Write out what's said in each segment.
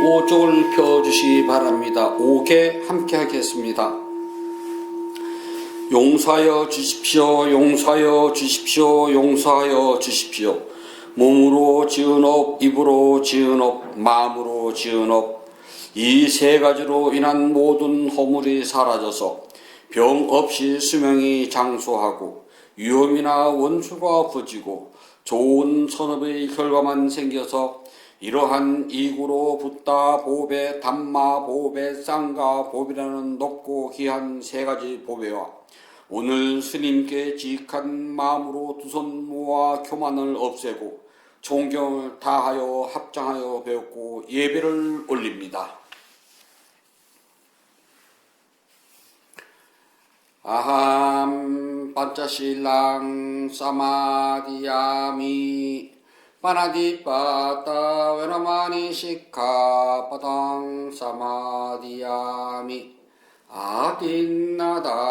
오종을 펴주시기 바랍니다. 5개 함께 하겠습니다. 용서하여 주십시오. 용서하여 주십시오. 용서하여 주십시오. 몸으로 지은 업, 입으로 지은 업, 마음으로 지은 업, 이 세 가지로 인한 모든 허물이 사라져서 병 없이 수명이 장수하고 위험이나 원수가 퍼지고 좋은 선업의 결과만 생겨서 이러한 이구로 붓다 보배, 담마 보배, 쌍가 보배라는 높고 귀한 세 가지 보배와 오늘 스님께 지익한 마음으로 두 손 모아 교만을 없애고 존경을 다하여 합장하여 배웠고 예배를 올립니다. 아함 반짜실랑 사마디야미 파나디빠따 웨라마니 시카 파당 사마디야미 아딘나다나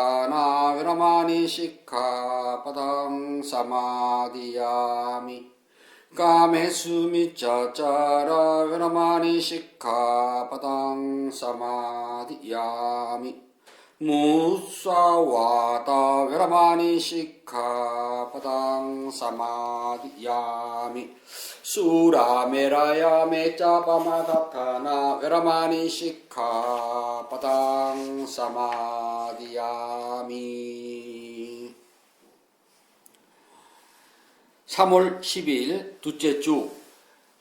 웨라마니 시카 파당 사마디야미 까메수미짜짜라 웨라마니 시카 파당 사마디야미 무사와다 웨라마니 시카 파당 사마디야미 수라메라야 메짜바마다타나 웨라마니 시카 파당 사마디야미. 3월 12일 둘째 주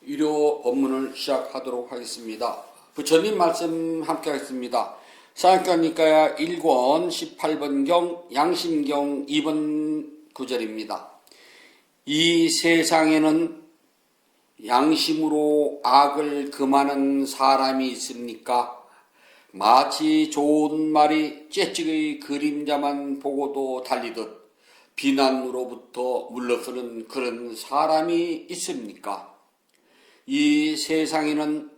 유료 법문을 시작하도록 하겠습니다. 부처님 말씀 함께 하겠습니다. 사역가니까야 1권 18번경 양심경 2번 구절입니다. 이 세상에는 양심으로 악을 금하는 사람이 있습니까? 마치 좋은 말이 쬐찍의 그림자만 보고도 달리듯 비난으로부터 물러서는 그런 사람이 있습니까? 이 세상에는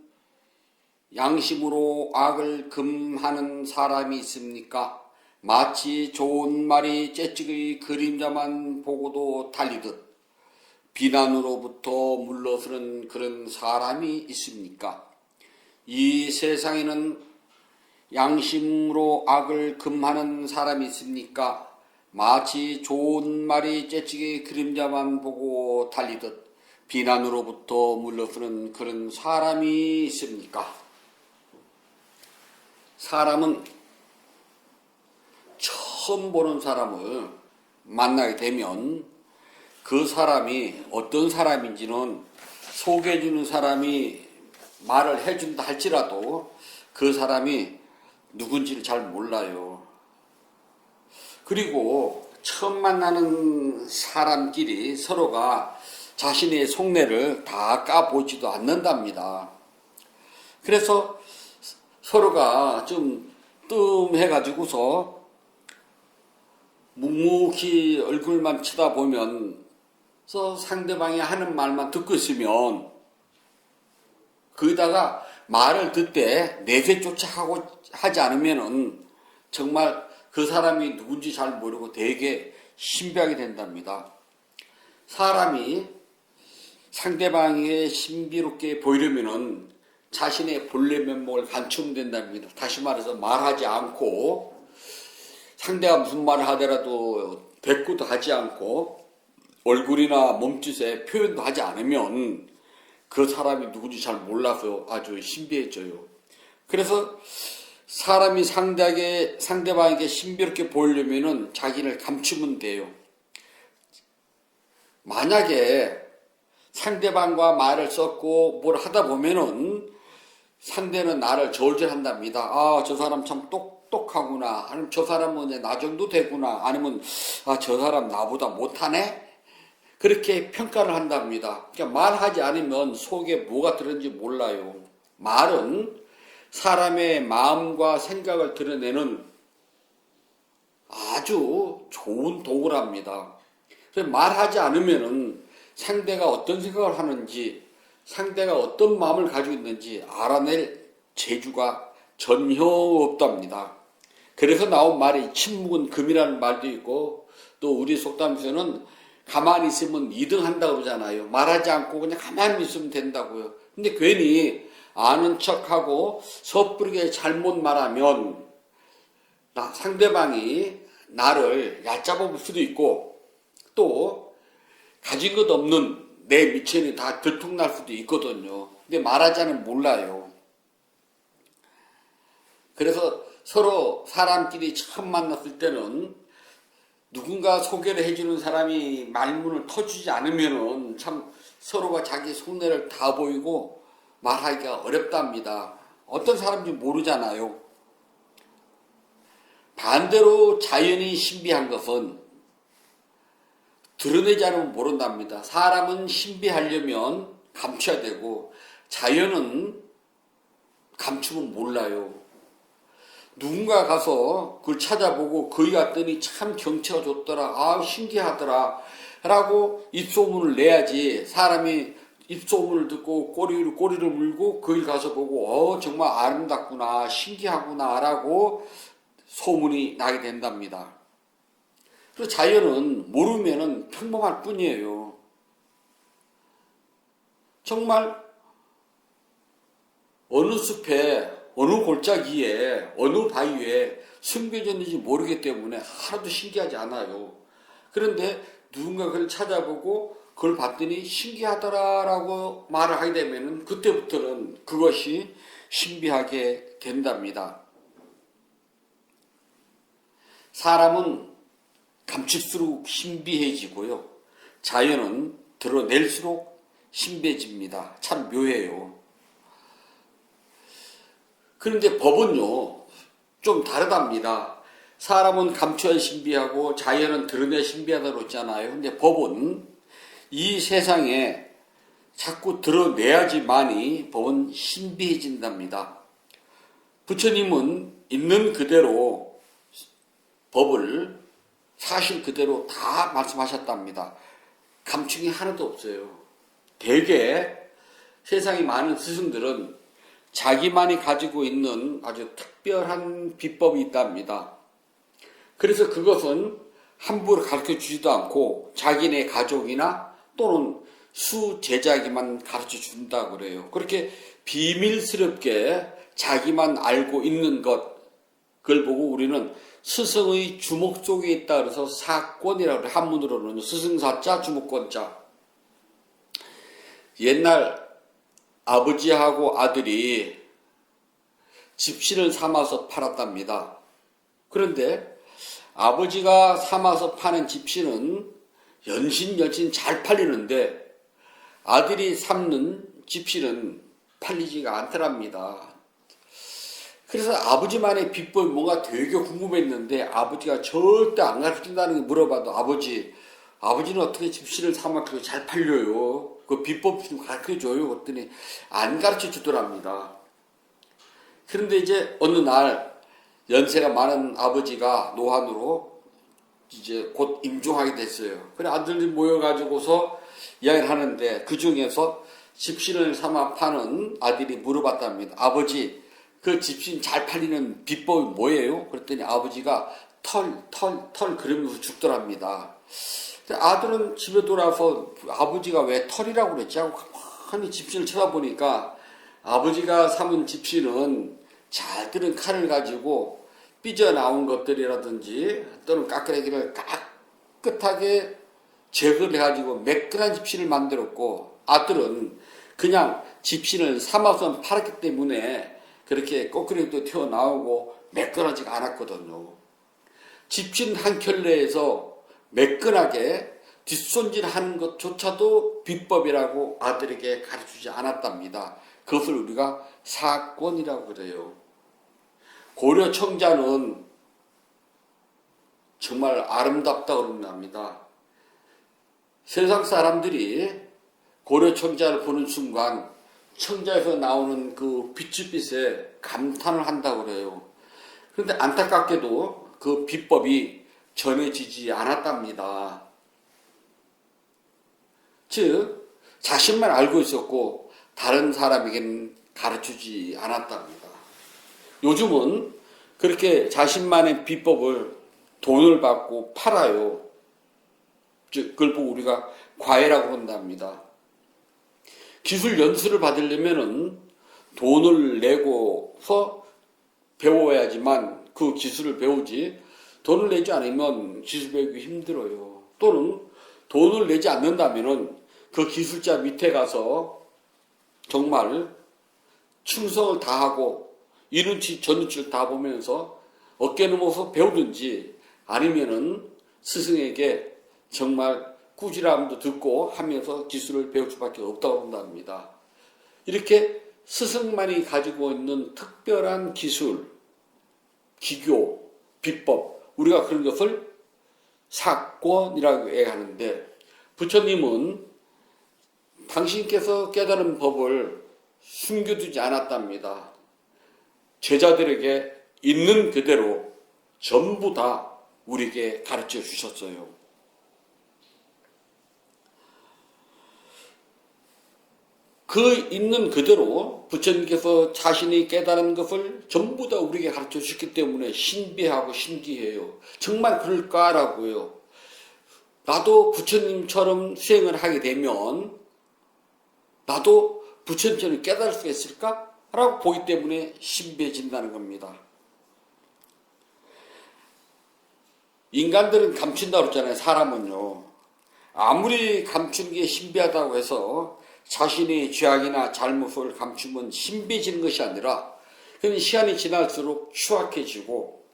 양심으로 악을 금하는 사람이 있습니까? 마치 좋은 말이 쬐찍의 그림자만 보고도 달리듯 비난으로부터 물러서는 그런 사람이 있습니까? 이 세상에는 양심으로 악을 금하는 사람이 있습니까? 마치 좋은 말이 쬐찍의 그림자만 보고 달리듯 비난으로부터 물러서는 그런 사람이 있습니까? 사람은 처음 보는 사람을 만나게 되면 그 사람이 어떤 사람인지는 소개해주는 사람이 말을 해준다 할지라도 그 사람이 누군지를 잘 몰라요. 그리고 처음 만나는 사람끼리 서로가 자신의 속내를 다 까보지도 않는답니다. 그래서 서로가 좀 뜸해가지고서 묵묵히 얼굴만 쳐다보면서 상대방이 하는 말만 듣고 있으면 거기다가 말을 듣되 내색조차 하지 않으면은 정말 그 사람이 누군지 잘 모르고 되게 신비하게 된답니다. 사람이 상대방에게 신비롭게 보이려면은 자신의 본래 면목을 감추면 된답니다. 다시 말해서 말하지 않고 상대가 무슨 말을 하더라도 대꾸도 하지 않고 얼굴이나 몸짓에 표현도 하지 않으면 그 사람이 누군지 잘 몰라서 아주 신비해져요. 그래서 사람이 상대방에게 신비롭게 보이려면은 자기를 감추면 돼요. 만약에 상대방과 말을 섞고 뭘 하다 보면은 상대는 나를 저울질한답니다. 아, 저 사람 참 똑똑하구나. 아니면 저 사람은 나 정도 되구나. 아니면 아, 저 사람 나보다 못하네. 그렇게 평가를 한답니다. 그러니까 말하지 않으면 속에 뭐가 들었는지 몰라요. 말은 사람의 마음과 생각을 드러내는 아주 좋은 도구랍니다. 그래서 말하지 않으면은 상대가 어떤 생각을 하는지 상대가 어떤 마음을 가지고 있는지 알아낼 재주가 전혀 없답니다. 그래서 나온 말이 침묵은 금이라는 말도 있고 또 우리 속담에서는 가만히 있으면 2등 한다고 그러잖아요. 말하지 않고 그냥 가만히 있으면 된다고요. 근데 괜히 아는 척하고 섣부르게 잘못 말하면 상대방이 나를 얕잡아 볼 수도 있고 또 가진 것 없는 내 미천이 다 들통날 수도 있거든요. 근데 말하자는 몰라요. 그래서 서로 사람끼리 처음 만났을 때는 누군가 소개를 해주는 사람이 말문을 터주지 않으면은 참 서로가 자기 속내를 다 보이고 말하기가 어렵답니다. 어떤 사람인지 모르잖아요. 반대로 자연이 신비한 것은 드러내지 않으면 모른답니다. 사람은 신비하려면 감춰야 되고 자연은 감추면 몰라요. 누군가 가서 그걸 찾아보고 거기 갔더니 참 경치가 좋더라. 아 신기하더라. 라고 입소문을 내야지 사람이 입소문을 듣고 꼬리를 물고 거기 가서 보고 정말 아름답구나 신기하구나 라고 소문이 나게 된답니다. 그래서 자연은 모르면은 평범할 뿐이에요. 정말 어느 숲에 어느 골짜기에 어느 바위에 숨겨져 있는지 모르기 때문에 하나도 신기하지 않아요. 그런데 누군가 그걸 찾아보고 그걸 봤더니 신기하더라라고 말을 하게 되면은 그때부터는 그것이 신비하게 된답니다. 사람은 감출수록 신비해지고요. 자연은 드러낼수록 신비해집니다. 참 묘해요. 그런데 법은요, 좀 다르답니다. 사람은 감춰야 신비하고 자연은 드러내야 신비하다고 했잖아요. 근데 법은 이 세상에 자꾸 드러내야지만이 법은 신비해진답니다. 부처님은 있는 그대로 법을 사실 그대로 다 말씀하셨답니다. 감추기 하나도 없어요. 대개 세상에 많은 스승들은 자기만이 가지고 있는 아주 특별한 비법이 있답니다. 그래서 그것은 함부로 가르쳐 주지도 않고 자기네 가족이나 또는 수제자에게만 가르쳐 준다고 그래요. 그렇게 비밀스럽게 자기만 알고 있는 것, 그걸 보고 우리는 스승의 주목 속에 있다 그래서 사권이라고 그래요. 한문으로는 스승사자 주목권자. 옛날 아버지하고 아들이 집신을 삼아서 팔았답니다. 그런데 아버지가 삼아서 파는 집신은 연신 잘 팔리는데 아들이 삼는 집신은 팔리지가 않더랍니다. 그래서 아버지만의 비법이 뭔가 되게 궁금했는데 아버지가 절대 안 가르쳐준다는 게 물어봐도 아버지는 어떻게 집신을 삼아 그렇게 잘 팔려요? 그 비법 좀 가르쳐줘요. 그랬더니 안 가르쳐 주더랍니다. 그런데 이제 어느 날 연세가 많은 아버지가 노환으로 이제 곧 임종하게 됐어요. 그래 아들들이 모여가지고서 이야기를 하는데 그 중에서 집신을 삼아 파는 아들이 물어봤답니다. 아버지, 그 집신 잘 팔리는 비법이 뭐예요? 그랬더니 아버지가 털 그러면서 죽더랍니다. 아들은 집에 돌아서 아버지가 왜 털이라고 그랬지 하고 가만히 집신을 쳐다보니까 아버지가 삼은 집신은 잘 들은 칼을 가지고 삐져나온 것들이라든지 또는 까끄레기를 깨끗하게 제거를 해가지고 매끈한 집신을 만들었고 아들은 그냥 집신을 삼아서 팔았기 때문에 그렇게 꼬끄레기도 튀어나오고 매끈하지가 않았거든요. 집신 한 켤레에서 매끈하게 뒷손질하는 것조차도 비법이라고 아들에게 가르치지 않았답니다. 그것을 우리가 사권이라고 그래요. 고려 청자는 정말 아름답다고 그럽니다. 세상 사람들이 고려 청자를 보는 순간 청자에서 나오는 그 빛빛에 감탄을 한다고 그래요. 그런데 안타깝게도 그 비법이 전해지지 않았답니다. 즉 자신만 알고 있었고 다른 사람에게는 가르치지 않았답니다. 요즘은 그렇게 자신만의 비법을 돈을 받고 팔아요. 즉 그걸 보고 우리가 과외라고 한답니다. 기술 연수를 받으려면은 돈을 내고서 배워야지만 그 기술을 배우지, 돈을 내지 않으면 기술 배우기 힘들어요. 또는 돈을 내지 않는다면은 그 기술자 밑에 가서 정말 충성을 다하고 이눈치 저눈치를 다 보면서 어깨 넘어서 배우든지, 아니면은 스승에게 정말 꾸지람도 듣고 하면서 기술을 배울 수밖에 없다고 한답니다. 이렇게 스승만이 가지고 있는 특별한 기술, 기교, 비법, 우리가 그런 것을 사권이라고 하는데, 부처님은 당신께서 깨달은 법을 숨겨두지 않았답니다. 제자들에게 있는 그대로 전부 다 우리에게 가르쳐 주셨어요. 그 있는 그대로 부처님께서 자신이 깨달은 것을 전부 다 우리에게 가르쳐 주셨기 때문에 신비하고 신기해요. 정말 그럴까라고요. 나도 부처님처럼 수행을 하게 되면 나도 부처님처럼 깨달을 수 있을까? 라고 보기 때문에 신비해진다는 겁니다. 인간들은 감춘다고 그랬잖아요. 사람은요. 아무리 감추는 게 신비하다고 해서 자신의 죄악이나 잘못을 감추면 신비해지는 것이 아니라, 그건 시간이 지날수록 추악해지고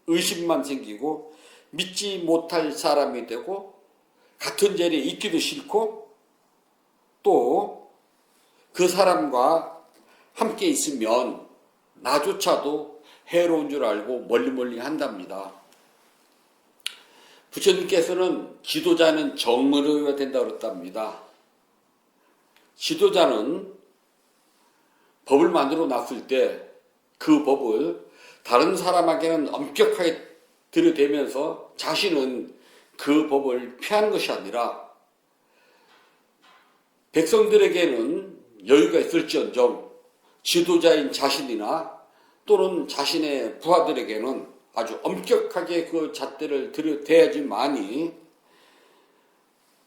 의심만 생기고 믿지 못할 사람이 되고 같은 자리에 있기도 싫고 또 그 사람과 함께 있으면 나조차도 해로운 줄 알고 멀리 한답니다. 부처님께서는 지도자는 정의로워야 된다고 그랬답니다. 지도자는 법을 만들어 놨을 때 그 법을 다른 사람에게는 엄격하게 들여대면서 자신은 그 법을 피하는 것이 아니라 백성들에게는 여유가 있을지언정 지도자인 자신이나 또는 자신의 부하들에게는 아주 엄격하게 그 잣대를 들여대야지만이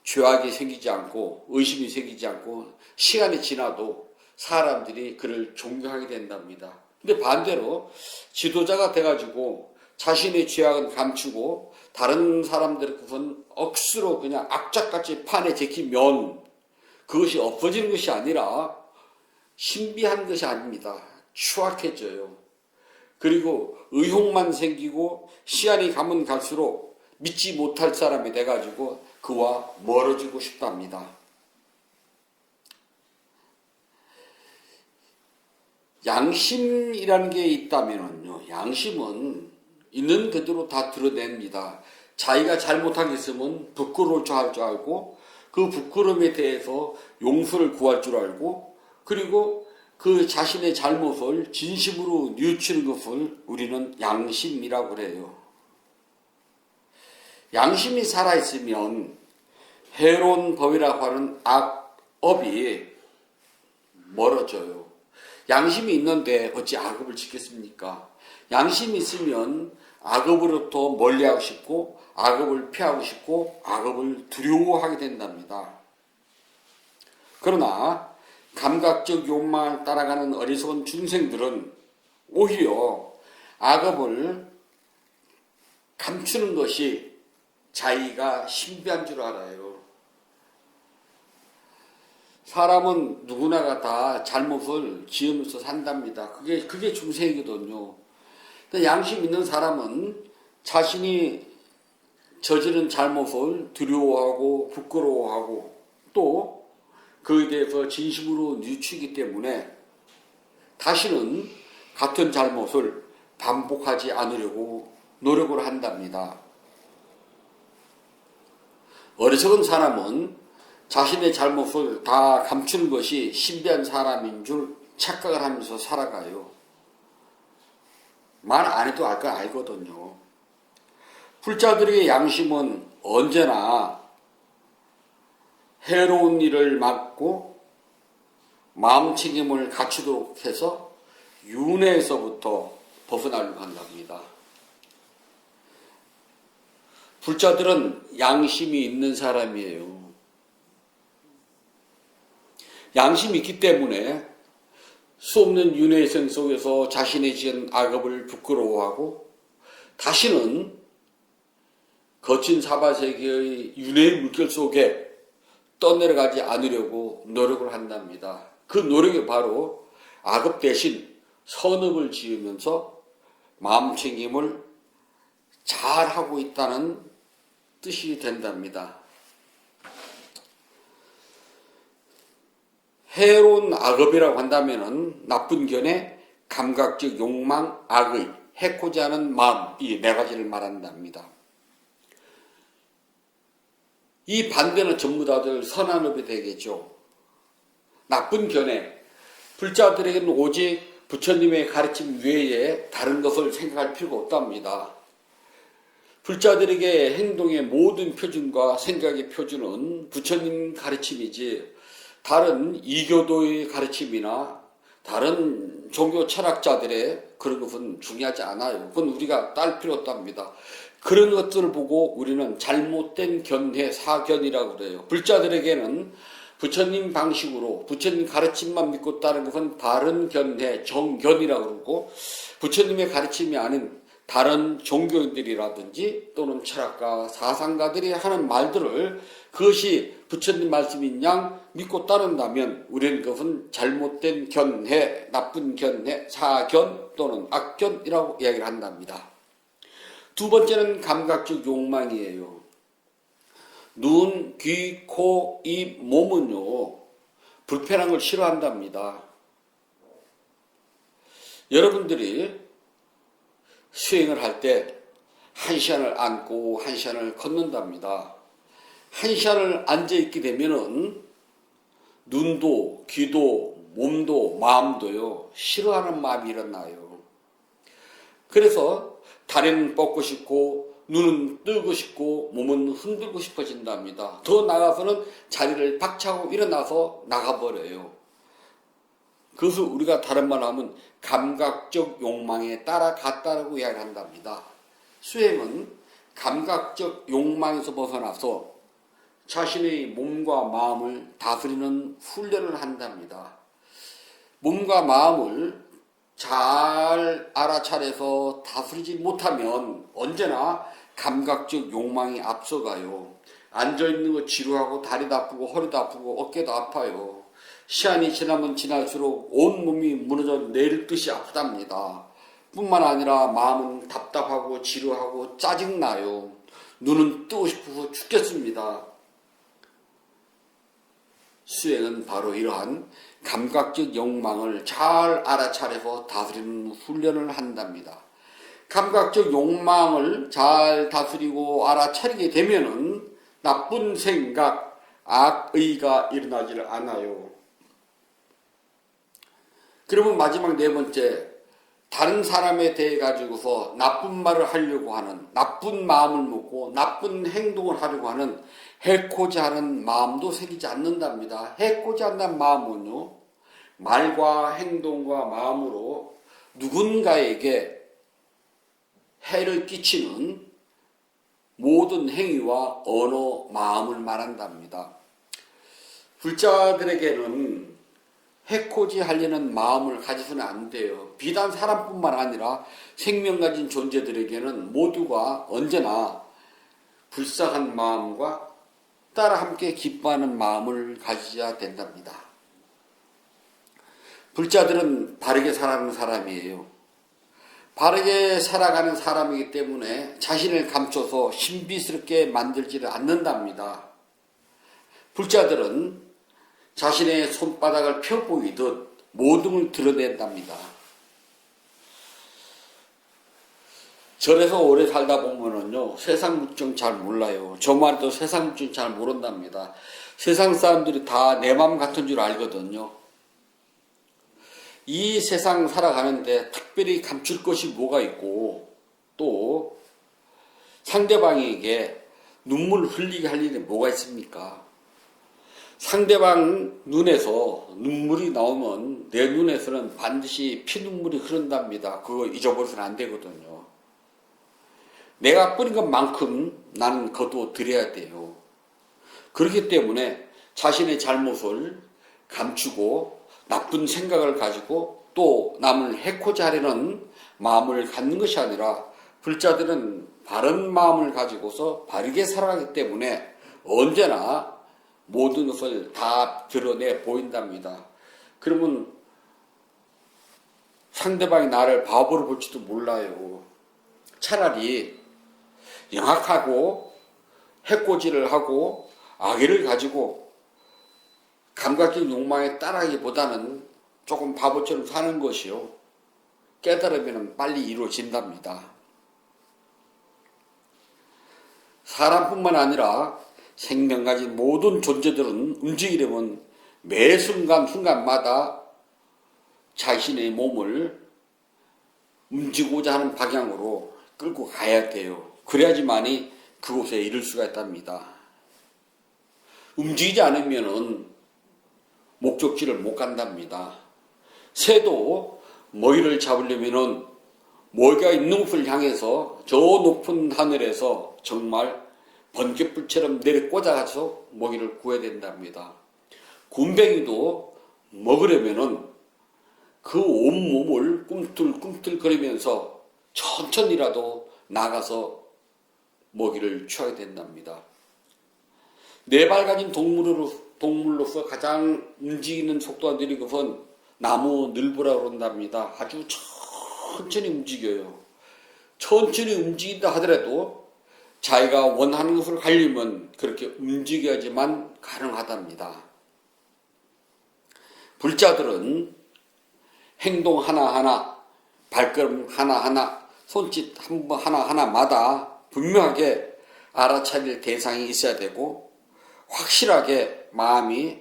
죄악이 생기지 않고 의심이 생기지 않고 시간이 지나도 사람들이 그를 존경하게 된답니다. 근데 반대로 지도자가 돼가지고 자신의 죄악은 감추고 다른 사람들의 것은 억수로 그냥 악착같이 판에 제키면 그것이 없어지는 것이 아니라 신비한 것이 아닙니다. 추악해져요. 그리고 의혹만 생기고 시간이 가면 갈수록 믿지 못할 사람이 돼가지고 그와 멀어지고 싶답니다. 양심이라는 게 있다면요, 양심은 있는 그대로 다 드러냅니다. 자기가 잘못한 게 있으면 부끄러울 줄 알고 그 부끄러움에 대해서 용서를 구할 줄 알고, 그리고 그 자신의 잘못을 진심으로 뉘우치는 것을 우리는 양심이라고 그래요. 양심이 살아있으면 해로운 법이라고 하는 악업이 멀어져요. 양심이 있는데 어찌 악업을 지켰습니까? 양심이 있으면 악업으로부터 멀리하고 싶고 악업을 피하고 싶고 악업을 두려워하게 된답니다. 그러나 감각적 욕망을 따라가는 어리석은 중생들은 오히려 악업을 감추는 것이 자기가 신비한 줄 알아요. 사람은 누구나가 다 잘못을 지으면서 산답니다. 그게 중생이거든요. 양심 있는 사람은 자신이 저지른 잘못을 두려워하고 부끄러워하고 또 그에 대해서 진심으로 뉘우치기 때문에 다시는 같은 잘못을 반복하지 않으려고 노력을 한답니다. 어리석은 사람은 자신의 잘못을 다 감추는 것이 신비한 사람인 줄 착각을 하면서 살아가요. 말 안 해도 알거든요. 불자들의 양심은 언제나 해로운 일을 막고 마음 책임을 갖추도록 해서 윤회에서부터 벗어나려고 한답니다. 불자들은 양심이 있는 사람이에요. 양심이 있기 때문에 수없는 윤회생 속에서 자신의 지은 악업을 부끄러워하고 다시는 거친 사바세계의 윤회의 물결 속에 떠내려가지 않으려고 노력을 한답니다. 그 노력이 바로 악업 대신 선업을 지으면서 마음 챙김을 잘하고 있다는 뜻이 된답니다. 해로운 악업이라고 한다면 나쁜 견해, 감각적 욕망, 악의, 해코지 하는 마음, 이 네 가지를 말한답니다. 이 반대는 전부 다들 선한 업이 되겠죠. 나쁜 견해, 불자들에게는 오직 부처님의 가르침 외에 다른 것을 생각할 필요가 없답니다. 불자들에게 행동의 모든 표준과 생각의 표준은 부처님 가르침이지 다른 이교도의 가르침이나 다른 종교 철학자들의 그런 것은 중요하지 않아요. 그건 우리가 딸 필요 없답니다. 그런 것들을 보고 우리는 잘못된 견해, 사견이라고 그래요. 불자들에게는 부처님 방식으로 부처님 가르침만 믿고 따른 것은 바른 견해, 정견이라고 그러고 부처님의 가르침이 아닌 다른 종교인들이라든지 또는 철학가, 사상가들이 하는 말들을 그것이 부처님 말씀인 양 믿고 따른다면 우리는 그것은 잘못된 견해, 나쁜 견해, 사견 또는 악견이라고 이야기를 한답니다. 두 번째는 감각적 욕망이에요. 눈, 귀, 코, 입, 몸은요 불편한 걸 싫어한답니다. 여러분들이 수행을 할 때 1시간을 앉고 1시간을 걷는답니다. 1시간을 앉아있게 되면은 눈도, 귀도, 몸도, 마음도요 싫어하는 마음이 일어나요. 그래서 다리는 뻗고 싶고 눈은 뜨고 싶고 몸은 흔들고 싶어진답니다. 더 나아가서는 자리를 박차고 일어나서 나가버려요. 그것을 우리가 다른 말로 하면 감각적 욕망에 따라갔다라고 이야기를 한답니다. 수행은 감각적 욕망에서 벗어나서 자신의 몸과 마음을 다스리는 훈련을 한답니다. 몸과 마음을 잘 알아차려서 다스리지 못하면 언제나 감각적 욕망이 앞서가요. 앉아있는 거 지루하고 다리도 아프고 허리도 아프고 어깨도 아파요. 시간이 지나면 지날수록 온몸이 무너져 내릴 듯이 아프답니다. 뿐만 아니라 마음은 답답하고 지루하고 짜증나요. 눈은 뜨고 싶어서 죽겠습니다. 수행은 바로 이러한 감각적 욕망을 잘 알아차려서 다스리는 훈련을 한답니다. 감각적 욕망을 잘 다스리고 알아차리게 되면은 나쁜 생각, 악의가 일어나지를 않아요. 그러면 마지막 네 번째, 다른 사람에 대해 가지고서 나쁜 말을 하려고 하는, 나쁜 마음을 먹고 나쁜 행동을 하려고 하는 해코지 하는 마음도 생기지 않는답니다. 해코지 한다는 마음은요, 말과 행동과 마음으로 누군가에게 해를 끼치는 모든 행위와 언어, 마음을 말한답니다. 불자들에게는 해코지 하려는 마음을 가지서는 안 돼요. 비단 사람뿐만 아니라 생명 가진 존재들에게는 모두가 언제나 불쌍한 마음과 따라 함께 기뻐하는 마음을 가져야 된답니다. 불자들은 바르게 살아가는 사람이에요. 바르게 살아가는 사람이기 때문에 자신을 감춰서 신비스럽게 만들지를 않는답니다. 불자들은 자신의 손바닥을 펴 보이듯 모든 걸 드러낸답니다. 절에서 오래 살다 보면은요, 세상 물정 잘 몰라요. 저만 해도 세상 물정 잘 모른답니다. 세상 사람들이 다 내 마음 같은 줄 알거든요. 이 세상 살아가는데 특별히 감출 것이 뭐가 있고, 또 상대방에게 눈물 흘리게 할 일이 뭐가 있습니까? 상대방 눈에서 눈물이 나오면 내 눈에서는 반드시 피눈물이 흐른답니다. 그거 잊어버려서는 안 되거든요. 내가 뿌린 것만큼 나는 거둬들여야 돼요. 그렇기 때문에 자신의 잘못을 감추고 나쁜 생각을 가지고 또 남을 해코지 하려는 마음을 갖는 것이 아니라 불자들은 바른 마음을 가지고서 바르게 살아가기 때문에 언제나 모든 것을 다 드러내 보인답니다. 그러면 상대방이 나를 바보로 볼지도 몰라요. 차라리 영악하고 해코지를 하고 악의를 가지고 감각적 욕망에 따라하기보다는 조금 바보처럼 사는 것이요. 깨달으면 빨리 이루어진답니다. 사람뿐만 아니라 생명 가진 모든 존재들은 움직이려면 매 순간마다 자신의 몸을 움직이고자 하는 방향으로 끌고 가야 돼요. 그래야지만이 그곳에 이를 수가 있답니다. 움직이지 않으면은 목적지를 못 간답니다. 새도 먹이를 잡으려면은 먹이가 있는 곳을 향해서 저 높은 하늘에서 정말 번갯불처럼 내려 꽂아가서 먹이를 구해야 된답니다. 굼벵이도 먹으려면은 그 온몸을 꿈틀꿈틀거리면서 천천히라도 나가서 먹이를 취하게 된답니다. 네 발 가진 동물로서 가장 움직이는 속도가 느린 것은 나무 늘보라고 그런답니다. 아주 천천히 움직여요. 천천히 움직인다 하더라도 자기가 원하는 것을 가려면 그렇게 움직여야지만 가능하답니다. 불자들은 행동 하나하나, 발걸음 하나하나, 손짓 하나하나마다 분명하게 알아차릴 대상이 있어야 되고 확실하게 마음이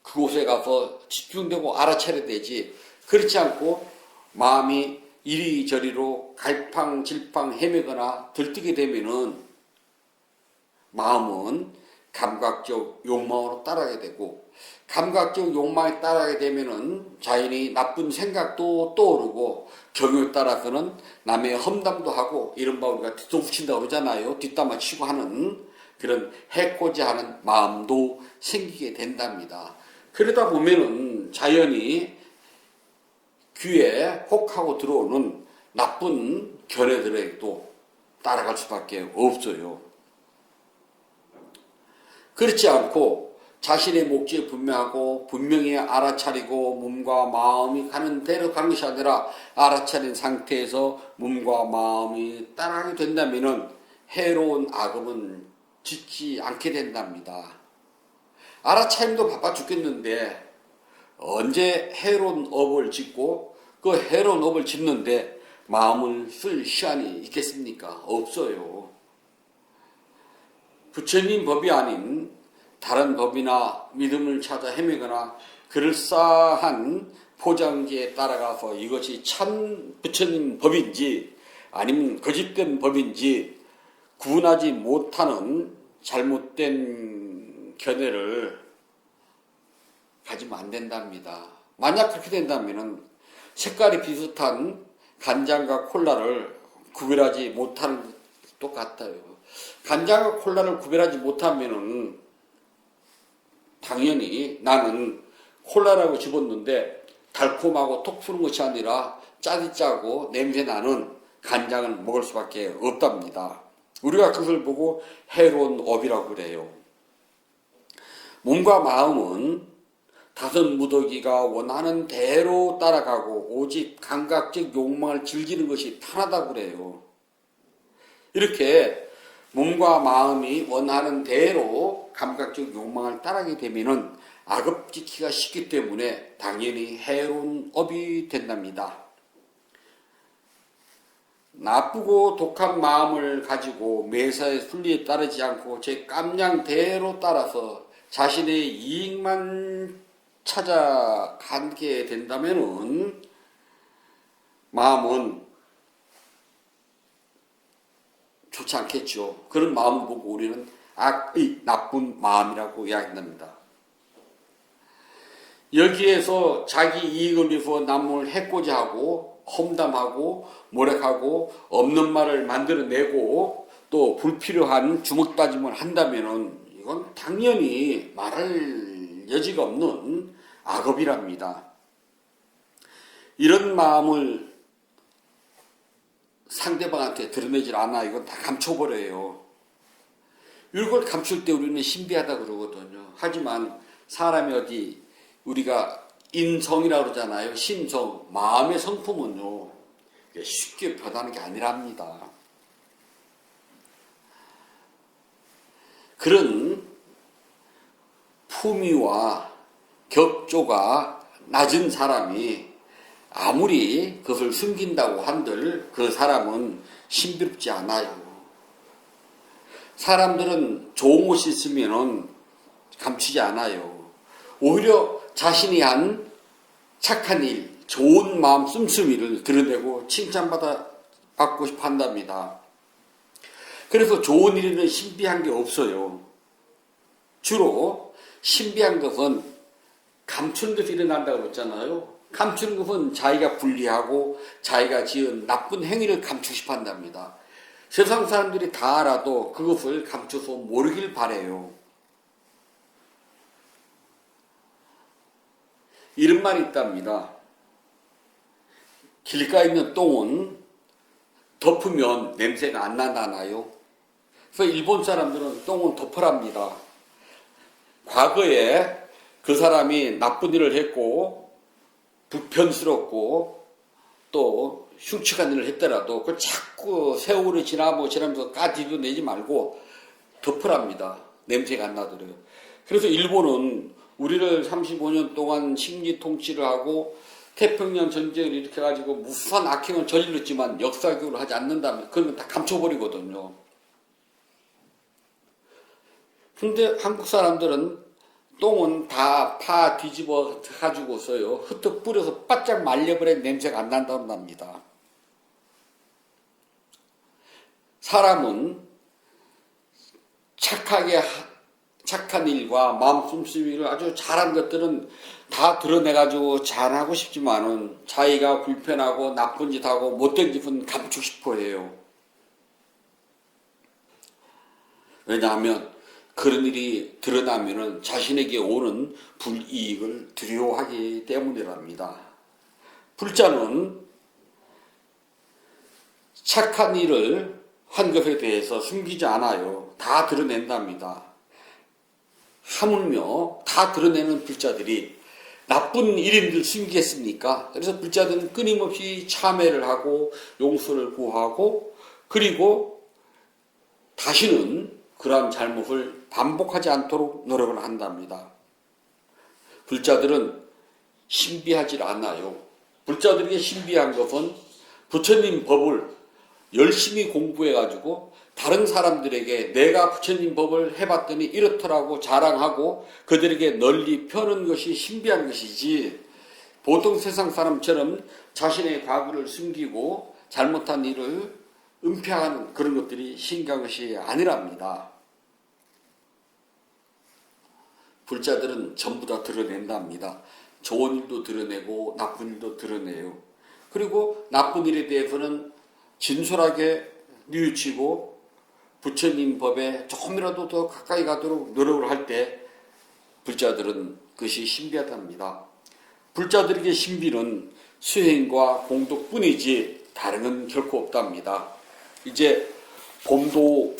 그곳에 가서 집중되고 알아차려야 되지, 그렇지 않고 마음이 이리저리로 갈팡질팡 헤매거나 들뜨게 되면은 마음은 감각적 욕망으로 따라가게 되고, 감각적 욕망에 따라가게 되면은 자연히 나쁜 생각도 떠오르고 경우에 따라서는 남의 험담도 하고, 이른바 우리가 뒤통수친다고 그러잖아요. 뒷담화 치고 하는 그런 해코지하는 마음도 생기게 된답니다. 그러다 보면은 자연히 귀에 혹하고 들어오는 나쁜 견해들에도 따라갈 수밖에 없어요. 그렇지 않고 자신의 목적이 분명하고 분명히 알아차리고 몸과 마음이 가는 대로 가는 것이 아니라 알아차린 상태에서 몸과 마음이 따라가게 된다면 해로운 악업은 짓지 않게 된답니다. 알아차림도 바빠 죽겠는데 언제 해로운 업을 짓고 그 해로운 업을 짓는데 마음을 쓸 시간이 있겠습니까? 없어요. 부처님 법이 아닌 다른 법이나 믿음을 찾아 헤매거나 그럴싸한 포장지에 따라가서 이것이 참 부처님 법인지 아니면 거짓된 법인지 구분하지 못하는 잘못된 견해를 가지면 안 된답니다. 만약 그렇게 된다면 색깔이 비슷한 간장과 콜라를 구별하지 못하는 것 똑같아요. 간장과 콜라를 구별하지 못하면은 당연히 나는 콜라라고 집었는데 달콤하고 톡 푸는 것이 아니라 짜디 짜고 냄새 나는 간장을 먹을 수밖에 없답니다. 우리가 그것을 보고 해로운 업이라고 그래요. 몸과 마음은 다섯 무더기가 원하는 대로 따라가고 오직 감각적 욕망을 즐기는 것이 편하다고 그래요. 이렇게 몸과 마음이 원하는 대로 감각적 욕망을 따라가게 되면은 악업 짓기가 쉽기 때문에 당연히 해로운 업이 된답니다. 나쁘고 독한 마음을 가지고 매사의 순리에 따르지 않고 제 깜냥대로 따라서 자신의 이익만 찾아가게 된다면은 마음은 좋지 않겠죠. 그런 마음을 보고 우리는 악의 나쁜 마음이라고 이야기합니다. 여기에서 자기 이익을 위해서 남을 해코지 하고 험담하고 모략하고 없는 말을 만들어내고 또 불필요한 주먹다짐을 한다면은 이건 당연히 말할 여지가 없는 악업이랍니다. 이런 마음을 상대방한테 드러내질 않아. 이건 다 감춰버려요. 이걸 감출 때 우리는 신비하다 그러거든요. 하지만 사람이 어디 우리가 인성이라고 그러잖아요. 심성, 마음의 성품은요. 쉽게 변하는 게 아니랍니다. 그런 품위와 격조가 낮은 사람이 아무리 그것을 숨긴다고 한들 그 사람은 신비롭지 않아요. 사람들은 좋은 것이 있으면 감추지 않아요. 오히려 자신이 한 착한 일, 좋은 마음 씀씀이를 드러내고 칭찬받고 싶어 한답니다. 그래서 좋은 일에는 신비한 게 없어요. 주로 신비한 것은 감추는 것이 일어난다고 그랬잖아요. 감추는 것은 자기가 불리하고 자기가 지은 나쁜 행위를 감추고 싶어 한답니다. 세상 사람들이 다 알아도 그것을 감춰서 모르길 바래요. 이런 말이 있답니다. 길가에 있는 똥은 덮으면 냄새가 안 나나요? 그래서 일본 사람들은 똥은 덮으랍니다. 과거에 그 사람이 나쁜 일을 했고 불편스럽고 또 흉측한 일을 했더라도 그걸 자꾸 세월이 지나면서 까디도내지 말고 덮으랍니다. 냄새가 안 나도록. 그래서 일본은 우리를 35년 동안 식민 통치를 하고 태평양 전쟁을 일으켜가지고 무수한 악행을 저질렀지만 역사교육을 하지 않는다면 그건 다 감춰버리거든요. 근데 한국 사람들은 똥은 다 파 뒤집어 가지고서요 흩어 뿌려서 바짝 말려버린 냄새가 안 난다고 합니다. 사람은 착한 일과 마음 씀씀이를 아주 잘한 것들은 다 드러내가지고 잘하고 싶지만은 자기가 불편하고 나쁜 짓하고 못된 짓은 감추고 싶어 해요. 왜냐하면 그런 일이 드러나면은 자신에게 오는 불이익을 두려워하기 때문이랍니다. 불자는 착한 일을 한 것에 대해서 숨기지 않아요. 다 드러낸답니다. 하물며 다 드러내는 불자들이 나쁜 일인들 숨기겠습니까? 그래서 불자들은 끊임없이 참회를 하고 용서를 구하고 그리고 다시는 그러한 잘못을 반복하지 않도록 노력을 한답니다. 불자들은 신비하지 않아요. 불자들에게 신비한 것은 부처님 법을 열심히 공부해가지고 다른 사람들에게 내가 부처님 법을 해봤더니 이렇더라고 자랑하고 그들에게 널리 펴는 것이 신비한 것이지 보통 세상 사람처럼 자신의 과거를 숨기고 잘못한 일을 은폐하는 그런 것들이 신기한 것이 아니랍니다. 불자들은 전부 다 드러낸답니다. 좋은 일도 드러내고 나쁜 일도 드러내요. 그리고 나쁜 일에 대해서는 진솔하게 뉘우치고 부처님 법에 조금이라도 더 가까이 가도록 노력을 할 때 불자들은 그것이 신비하답니다. 불자들에게 신비는 수행과 공덕뿐이지 다른 건 결코 없답니다. 이제 봄도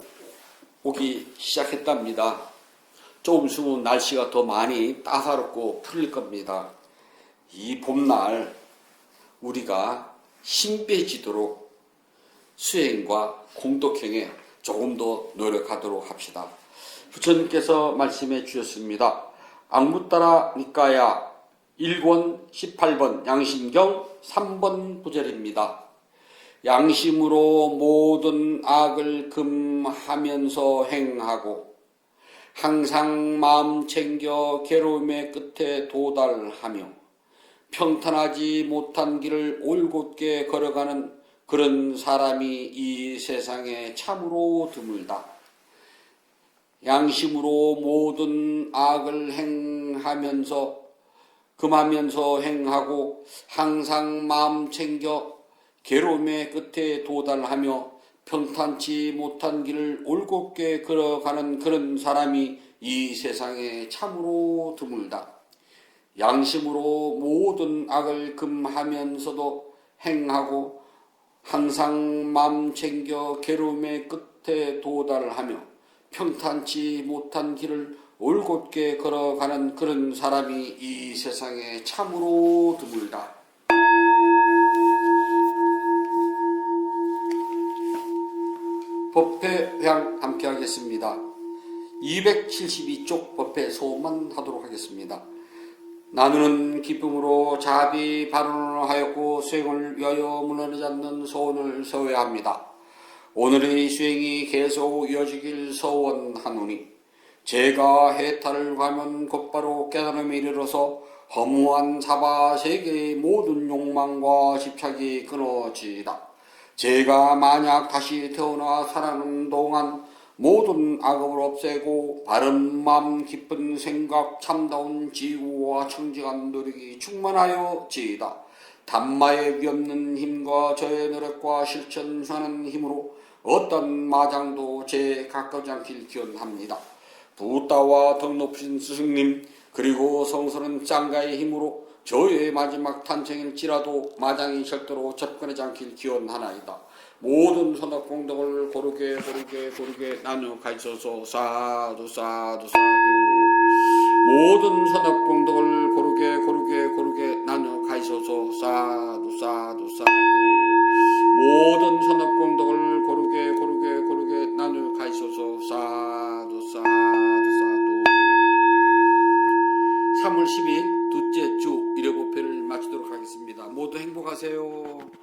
오기 시작했답니다. 조금 있으면 날씨가 더 많이 따사롭고 풀릴 겁니다. 이 봄날 우리가 신비해지도록 수행과 공덕행에 조금 더 노력하도록 합시다. 부처님께서 말씀해 주셨습니다. 앙무따라 니까야 1권 18번 양심경 3번 구절입니다. 양심으로 모든 악을 금하면서 행하고 항상 마음 챙겨 괴로움의 끝에 도달하며 평탄하지 못한 길을 올곧게 걸어가는 그런 사람이 이 세상에 참으로 드물다. 양심으로 모든 악을 행하면서 금하면서 행하고 항상 마음 챙겨 괴로움의 끝에 도달하며 평탄치 못한 길을 올곧게 걸어가는 그런 사람이 이 세상에 참으로 드물다. 양심으로 모든 악을 금하면서도 행하고 항상 마음 챙겨 괴로움의 끝에 도달하며 평탄치 못한 길을 올곧게 걸어가는 그런 사람이 이 세상에 참으로 드물다. 법회 회향 함께 하겠습니다. 272쪽 법회 소원만 하도록 하겠습니다. 나누는 기쁨으로 자비 발언을 하였고 수행을 위하여 무너지지 않는 소원을 서야 합니다. 오늘의 수행이 계속 이어지길 서원하노니 제가 해탈을 가면 곧바로 깨달음에 이르러서 허무한 사바 세계의 모든 욕망과 집착이 끊어지다. 제가 만약 다시 태어나 살아가는 동안 모든 악업을 없애고 바른 마음 깊은 생각 참다운 지구와 청정한 노력이 충만하여 지이다. 단마의 위없는 힘과 저의 노력과 실천하는 힘으로 어떤 마장도 제 가까우지 않길 기원합니다. 부따와 덕 높으신 스승님 그리고 성스러운 짱가의 힘으로 저의 마지막 탄생일지라도 마장이 절대로 접근하지 않길 기원하나이다. 모든 선악 공덕을 고르게 나누어 가지소서. 사두 사두 사두. 모든 선악 공덕을 고르게 나누어 가지소서. 사두 사두 사두. 모든 선악 공덕을 고르게 나누어 가지소서. 사두 사두 사두. 3월 10일 둘째 주 일요법회를 마치도록 하겠습니다. 모두 행복하세요.